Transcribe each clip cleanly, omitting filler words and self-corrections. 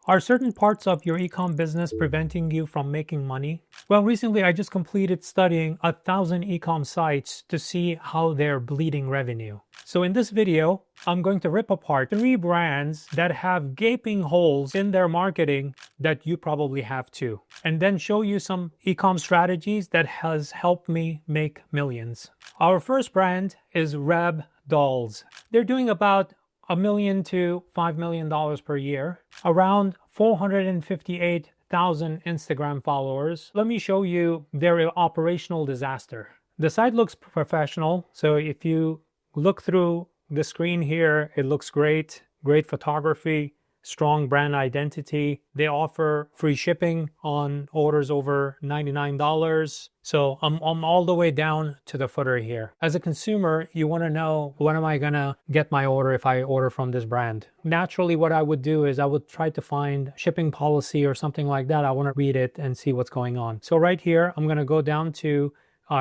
Are certain parts of your ecom business preventing you from making money? Well, recently I just completed studying 1,000 ecom sites to see how they're bleeding revenue. So in this video, I'm going to rip apart 3 brands that have gaping holes in their marketing that you probably have too, and then show you some ecom strategies that has helped me make millions. Our first brand is Reb Dolls. They're doing about $1 million to $5 million per year, around 458,000 Instagram followers. Let me show you their operational disaster. The site looks professional, so if you look through the screen here, it looks great. Great photography, strong brand identity. They offer free shipping on orders over $99. So I'm all the way down to the footer here. As a consumer, you want to know, when am I going to get my order if I order from this brand? Naturally, what I would do is I would try to find shipping policy or something like that. I want to read it and see what's going on. So right here, I'm going to go down to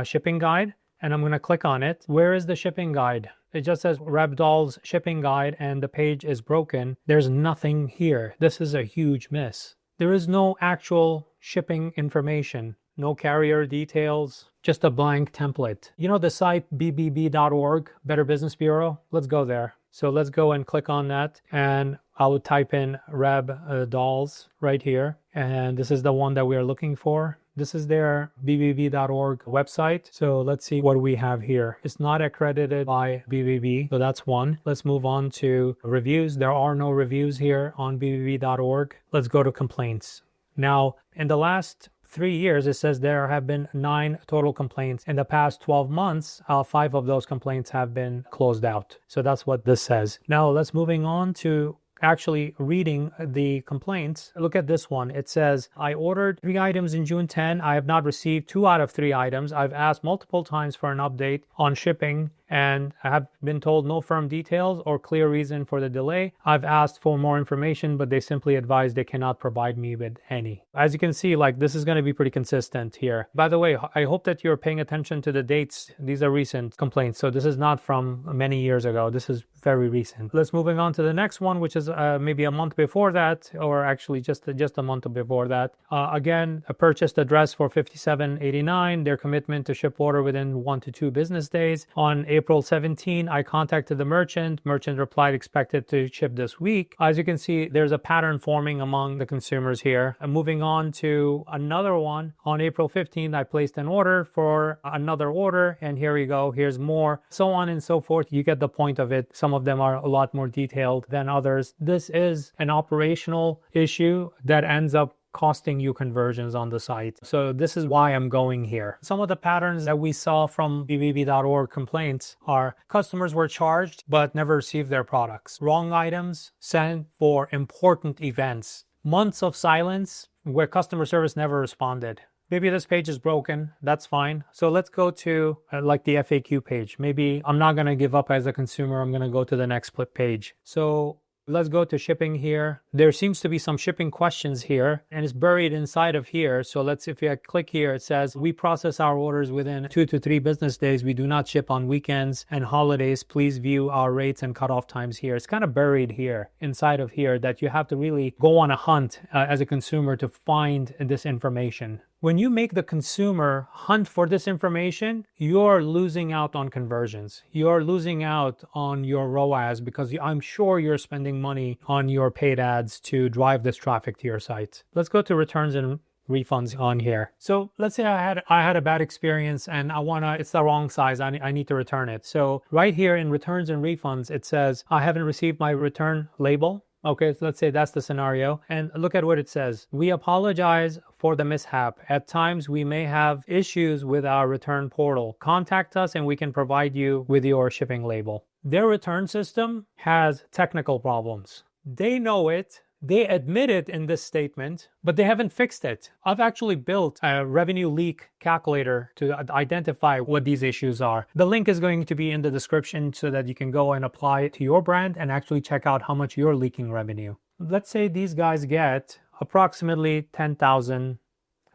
shipping guide and I'm going to click on it. Where is the shipping guide? It just says Reb Dolls shipping guide and the page is broken. There's nothing here. This is a huge miss. There is no actual shipping information, no carrier details, just a blank template. You know the site bbb.org, Better Business Bureau? Let's go there. So let's go and click on that and I would type in Reb Dolls right here. And this is the one that we are looking for. This is their bbb.org website. So let's see what we have here. It's not accredited by BBB, so that's one. Let's move on to reviews. There are no reviews here on bbb.org. Let's go to complaints. Now, in the last 3 years, it says there have been 9 total complaints. In the past 12 months, 5 of those complaints have been closed out. So that's what this says. Now let's moving on to actually reading the complaints. Look at this one. It says, I ordered 3 items in June 10. I have not received 2 out of 3 items. I've asked multiple times for an update on shipping and I have been told no firm details or clear reason for the delay. I've asked for more information, but they simply advise they cannot provide me with any. As you can see, like this is going to be pretty consistent here. By the way, I hope that you're paying attention to the dates. These are recent complaints. So this is not from many years ago. This is very recent. Let's moving on to the next one, which is maybe a month before that, or actually just a month before that. Again, a purchased address for $57.89. Their commitment to ship order within 1 to 2 business days. On April 17, I contacted the merchant. Merchant replied expected to ship this week. As you can see, there's a pattern forming among the consumers here. And moving on to another one. On April 15, I placed an order for another order. And here we go. Here's more. So on and so forth. You get the point of it. Some of them are a lot more detailed than others. This is an operational issue that ends up costing you conversions on the site. So this is why I'm going here. Some of the patterns that we saw from bbb.org complaints are customers were charged but never received their products. Wrong items sent for important events. Months of silence where customer service never responded. Maybe this page is broken. That's fine. So let's go to like the FAQ page. Maybe I'm not going to give up as a consumer. I'm going to go to the next page. So let's go to shipping here. There seems to be some shipping questions here and it's buried inside of here. So if you click here, it says, we process our orders within 2 to 3 business days. We do not ship on weekends and holidays. Please view our rates and cutoff times here. It's kind of buried here inside of here that you have to really go on a hunt as a consumer to find this information. When you make the consumer hunt for this information, you're losing out on conversions. You're losing out on your ROAS because I'm sure you're spending money on your paid ads to drive this traffic to your site. Let's go to returns and refunds on here. So let's say I had a bad experience and it's the wrong size. I need to return it. So right here in returns and refunds, it says, I haven't received my return label. Okay, so let's say that's the scenario. And look at what it says. We apologize for the mishap. At times, we may have issues with our return portal. Contact us and we can provide you with your shipping label. Their return system has technical problems. They know it. They admit it in this statement, but they haven't fixed it. I've actually built a revenue leak calculator to identify what these issues are. The link is going to be in the description so that you can go and apply it to your brand and actually check out how much you're leaking revenue. Let's say these guys get approximately 10,000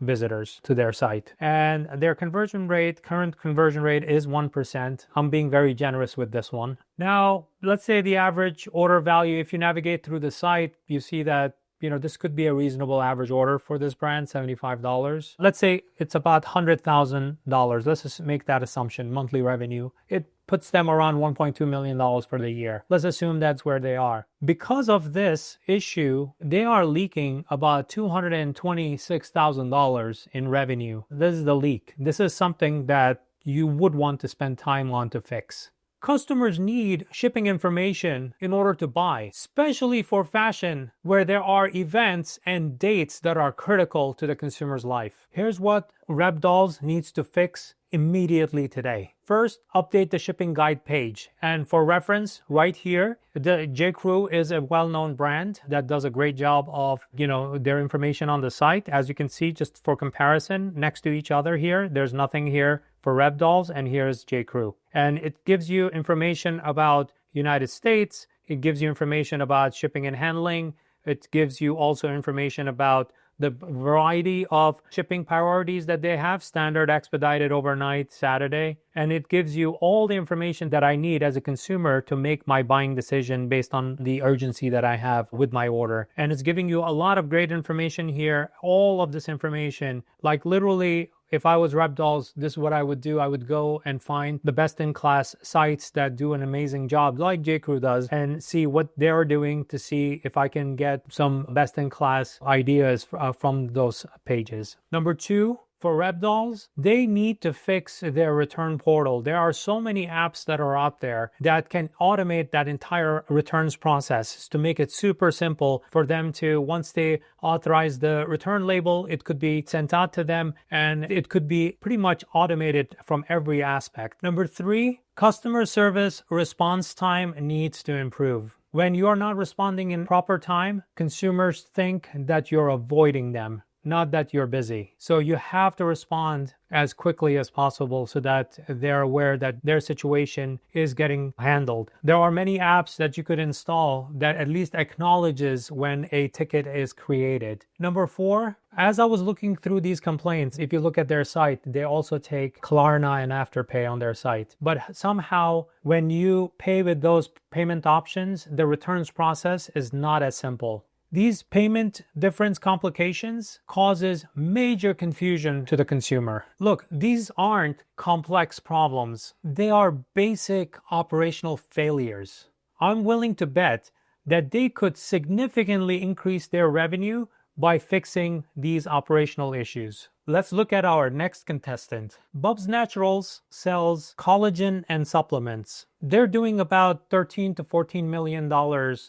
visitors to their site. And their current conversion rate is 1%. I'm being very generous with this one. Now, let's say the average order value, if you navigate through the site, you see that this could be a reasonable average order for this brand, $75. Let's say it's about $100,000. Let's just make that assumption, monthly revenue. It puts them around $1.2 million for the year. Let's assume that's where they are. Because of this issue, they are leaking about $226,000 in revenue. This is the leak. This is something that you would want to spend time on to fix. Customers need shipping information in order to buy, especially for fashion, where there are events and dates that are critical to the consumer's life. Here's what Reb Dolls needs to fix immediately today. First, update the shipping guide page. And for reference, right here, the J.Crew is a well-known brand that does a great job of, their information on the site. As you can see, just for comparison, next to each other here, there's nothing here for Reb Dolls, and here's J.Crew. And it gives you information about United States. It gives you information about shipping and handling. It gives you also information about the variety of shipping priorities that they have, standard, expedited, overnight, Saturday. And it gives you all the information that I need as a consumer to make my buying decision based on the urgency that I have with my order. And it's giving you a lot of great information here. All of this information, like literally, if I was Reb Dolls, this is what I would do. I would go and find the best-in-class sites that do an amazing job, like J.Crew does, and see what they're doing to see if I can get some best-in-class ideas from those pages. Number two, for Reb Dolls, they need to fix their return portal. There are so many apps that are out there that can automate that entire returns process to make it super simple for them to, once they authorize the return label, it could be sent out to them and it could be pretty much automated from every aspect. Number three, customer service response time needs to improve. When you're not responding in proper time, consumers think that you're avoiding them, not that you're busy. So you have to respond as quickly as possible so that they're aware that their situation is getting handled. There are many apps that you could install that at least acknowledges when a ticket is created. Number four, as I was looking through these complaints, if you look at their site, they also take Klarna and Afterpay on their site. But somehow when you pay with those payment options, the returns process is not as simple. These payment difference complications causes major confusion to the consumer. Look, these aren't complex problems. They are basic operational failures. I'm willing to bet that they could significantly increase their revenue by fixing these operational issues. Let's look at our next contestant. Bubs Naturals sells collagen and supplements. They're doing about $13 to $14 million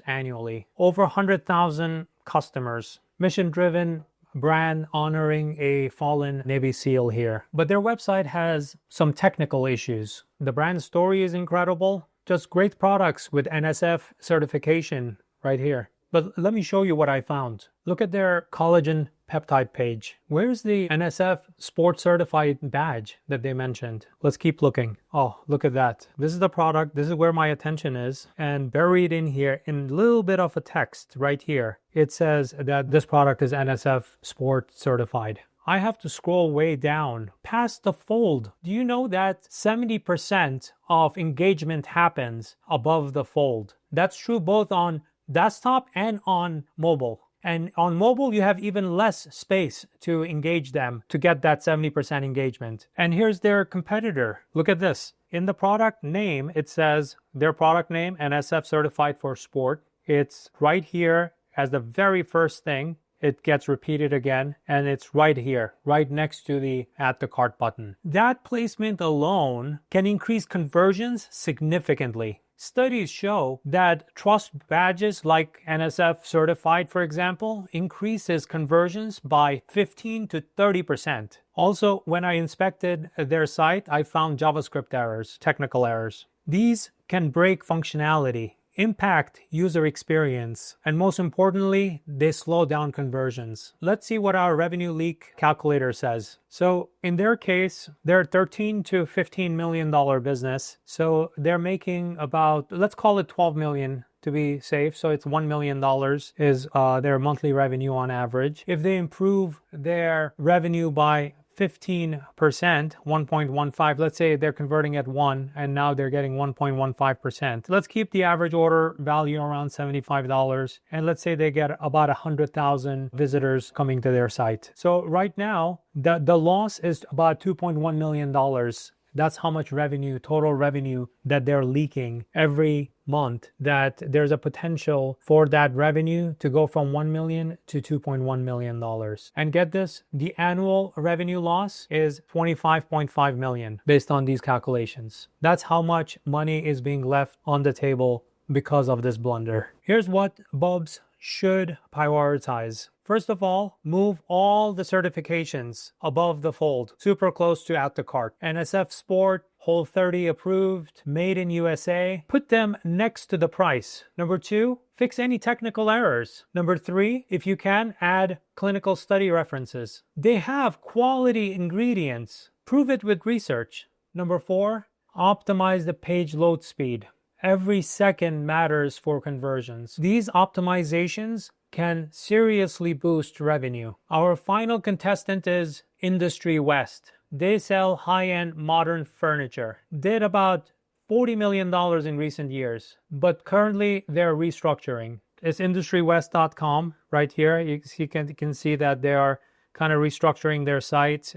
annually. Over 100,000 customers. Mission-driven brand honoring a fallen Navy SEAL here. But their website has some technical issues. The brand story is incredible. Just great products with NSF certification right here. But let me show you what I found. Look at their collagen peptide page. Where's the NSF Sport Certified badge that they mentioned? Let's keep looking. Oh, look at that. This is the product. This is where my attention is. And buried in here, in a little bit of a text right here, it says that this product is NSF Sport Certified. I have to scroll way down past the fold. Do you know that 70% of engagement happens above the fold? That's true both on desktop and on mobile. And on mobile, you have even less space to engage them to get that 70% engagement. And here's their competitor. Look at this. In the product name, it says their product name, NSF Certified for Sport. It's right here as the very first thing. It gets repeated again, and it's right here, right next to the Add to Cart button. That placement alone can increase conversions significantly. Studies show that trust badges like NSF certified, for example, increases conversions by 15 to 30%. Also, when I inspected their site, I found JavaScript errors, technical errors. These can break functionality, impact user experience, and most importantly, they slow down conversions. Let's see what our revenue leak calculator says. So in their case, they're $13 to $15 million business. So they're making about, let's call it 12 million to be safe. So it's $1 million is their monthly revenue on average. If they improve their revenue by 15%, 1.15, let's say they're converting at 1 and now they're getting 1.15%. Let's keep the average order value around $75 and let's say they get about 100,000 visitors coming to their site. So right now, the loss is about $2.1 million. That's how much revenue, total revenue, that they're leaking every month, that there's a potential for that revenue to go from $1 million to $2.1 million. And get this, the annual revenue loss is $25.5 million based on these calculations. That's how much money is being left on the table because of this blunder. Here's what Bubs should prioritize. First of all, move all the certifications above the fold, super close to add to cart. NSF Sport, Whole30 approved, made in USA. Put them next to the price. Number 2, fix any technical errors. Number 3, if you can, add clinical study references. They have quality ingredients. Prove it with research. Number 4, optimize the page load speed. Every second matters for conversions. These optimizations can seriously boost revenue. Our final contestant is Industry West. They sell high-end modern furniture. Did about $40 million in recent years, but currently they're restructuring. It's industrywest.com right here. You can see that they are kind of restructuring their site,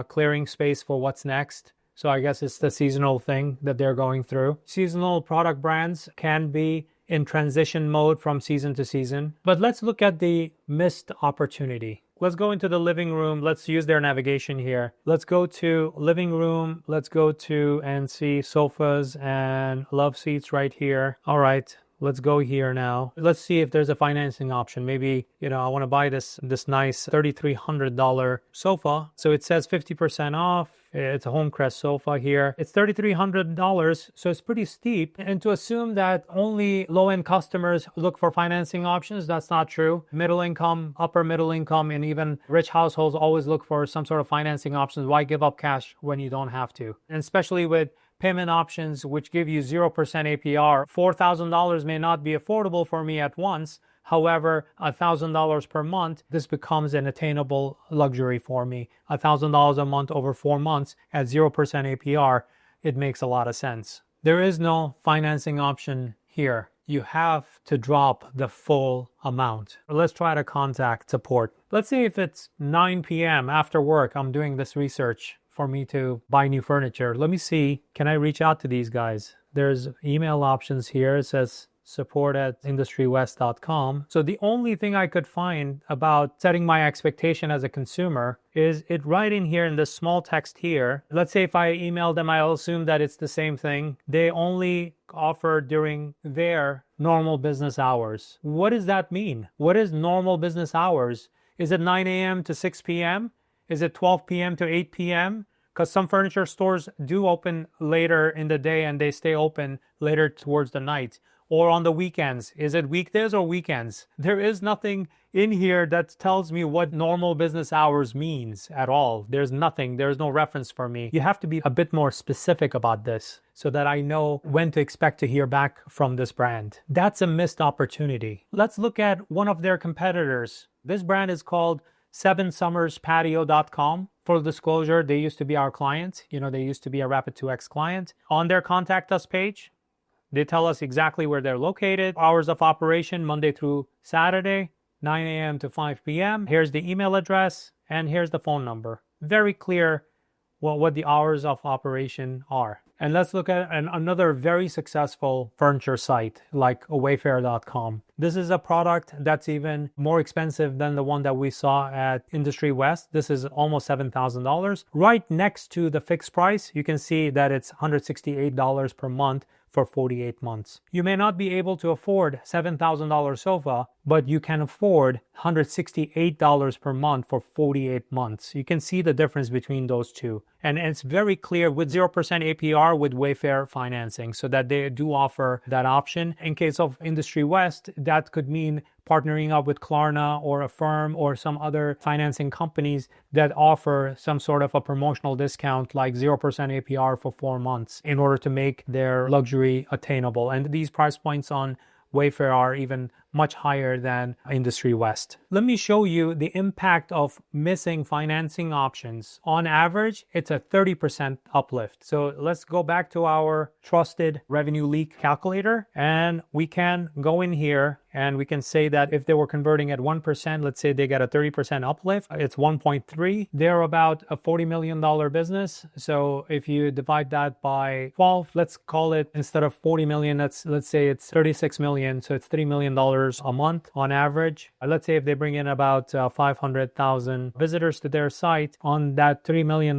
clearing space for what's next. So I guess it's the seasonal thing that they're going through. Seasonal product brands can be in transition mode from season to season. But let's look at the missed opportunity. Let's go into the living room. Let's use their navigation here. Let's go to living room. Let's go to and see sofas and love seats right here. All right. Let's go here now. Let's see if there's a financing option. Maybe, I want to buy this nice $3,300 sofa. So it says 50% off. It's a Homecrest sofa here. It's $3,300, so it's pretty steep. And to assume that only low-end customers look for financing options, that's not true. Middle income, upper middle income, and even rich households always look for some sort of financing options. Why give up cash when you don't have to? And especially with payment options which give you 0% APR. $4,000 may not be affordable for me at once. However, $1,000 per month, this becomes an attainable luxury for me. $1,000 a month over 4 months at 0% APR, it makes a lot of sense. There is no financing option here. You have to drop the full amount. Let's try to contact support. Let's say if it's 9 p.m. after work, I'm doing this research for me to buy new furniture. Let me see, can I reach out to these guys? There's email options here. It says support@industrywest.com. So the only thing I could find about setting my expectation as a consumer is it right in here in this small text here. Let's say if I email them, I'll assume that it's the same thing. They only offer during their normal business hours. What does that mean? What is normal business hours? Is it 9 a.m. to 6 p.m.? Is it 12 p.m. to 8 p.m.? Because some furniture stores do open later in the day and they stay open later towards the night. Or on the weekends. Is it weekdays or weekends? There is nothing in here that tells me what normal business hours means at all. There's nothing. There's no reference for me. You have to be a bit more specific about this so that I know when to expect to hear back from this brand. That's a missed opportunity. Let's look at one of their competitors. This brand is called 7summerspatio.com. Full disclosure, they used to be our client. They used to be a Rapid 2X client. On their contact us page, they tell us exactly where they're located. Hours of operation, Monday through Saturday, 9 a.m. to 5 p.m. Here's the email address, and here's the phone number. Very clear what the hours of operation are. And let's look at another very successful furniture site like Wayfair.com. This is a product that's even more expensive than the one that we saw at Industry West. This is almost $7,000. Right next to the fixed price, you can see that it's $168 per month for 48 months. You may not be able to afford $7,000 sofa, but you can afford $168 per month for 48 months. You can see the difference between those two. And it's very clear with 0% APR with Wayfair financing, so that they do offer that option. In case of Industry West, that could mean partnering up with Klarna or Affirm or some other financing companies that offer some sort of a promotional discount like 0% APR for 4 months in order to make their luxury attainable. And these price points on Wayfair are even much higher than Industry West. Let me show you the impact of missing financing options. On average, it's a 30% uplift. So let's go back to our trusted revenue leak calculator, and we can go in here and we can say that if they were converting at 1%, let's say they get a 30% uplift, it's 1.3. They're about a $40 million business. So if you divide that by 12, let's call it, instead of 40 million, let's say it's 36 million. So it's $3 million a month on average. Let's say if they bring in about 500,000 visitors to their site, on that $3 million,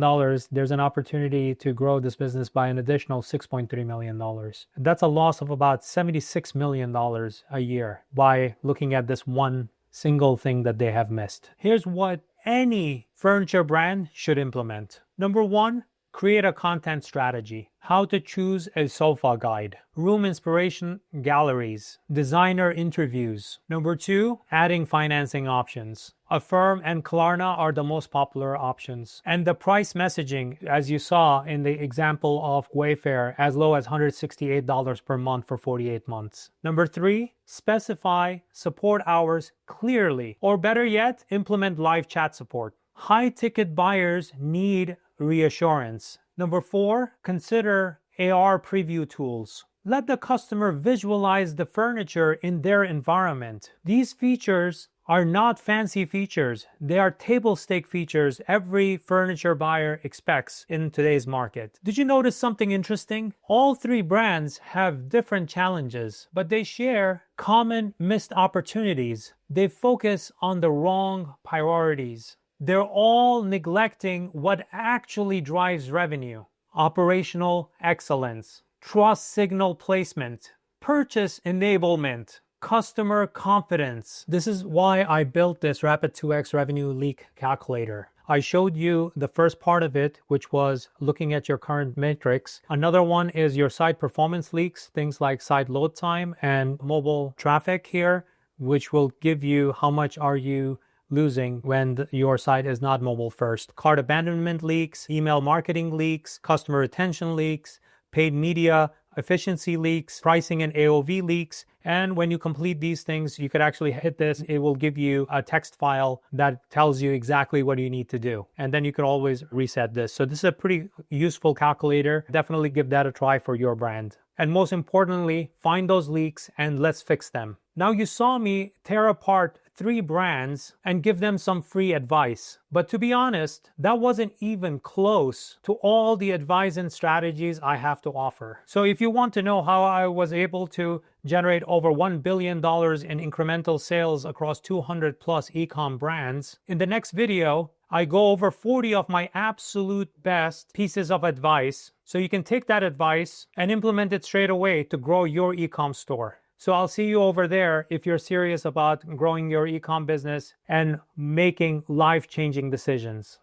there's an opportunity to grow this business by an additional $6.3 million. That's a loss of about $76 million a year by looking at this one single thing that they have missed. Here's what any furniture brand should implement. Number one, create a content strategy. How to choose a sofa guide. Room inspiration galleries. Designer interviews. Number two, adding financing options. Affirm and Klarna are the most popular options. And the price messaging, as you saw in the example of Wayfair, as low as $168 per month for 48 months. Number three, specify support hours clearly. Or better yet, implement live chat support. High-ticket buyers need reassurance. Number four, consider AR preview tools. Let the customer visualize the furniture in their environment. These features are not fancy features. They are table stake features every furniture buyer expects in today's market. Did you notice something interesting? All three brands have different challenges, but they share common missed opportunities. They focus on the wrong priorities. They're all neglecting what actually drives revenue. Operational excellence, trust signal placement, purchase enablement, customer confidence. This is why I built this Rapid 2X revenue leak calculator. I showed you the first part of it, which was looking at your current metrics. Another one is your site performance leaks, things like site load time and mobile traffic here, which will give you how much are you losing when your site is not mobile first. Cart abandonment leaks, email marketing leaks, customer retention leaks, paid media efficiency leaks, pricing and AOV leaks. And when you complete these things, you could actually hit this. It will give you a text file that tells you exactly what you need to do. And then you can always reset this. So this is a pretty useful calculator. Definitely give that a try for your brand. And most importantly, find those leaks and let's fix them. Now you saw me tear apart 3 brands and give them some free advice. But to be honest, that wasn't even close to all the advice and strategies I have to offer. So if you want to know how I was able to generate over $1 billion in incremental sales across 200 plus e-com brands, in the next video, I go over 40 of my absolute best pieces of advice so you can take that advice and implement it straight away to grow your e-com store. So I'll see you over there if you're serious about growing your e-com business and making life-changing decisions.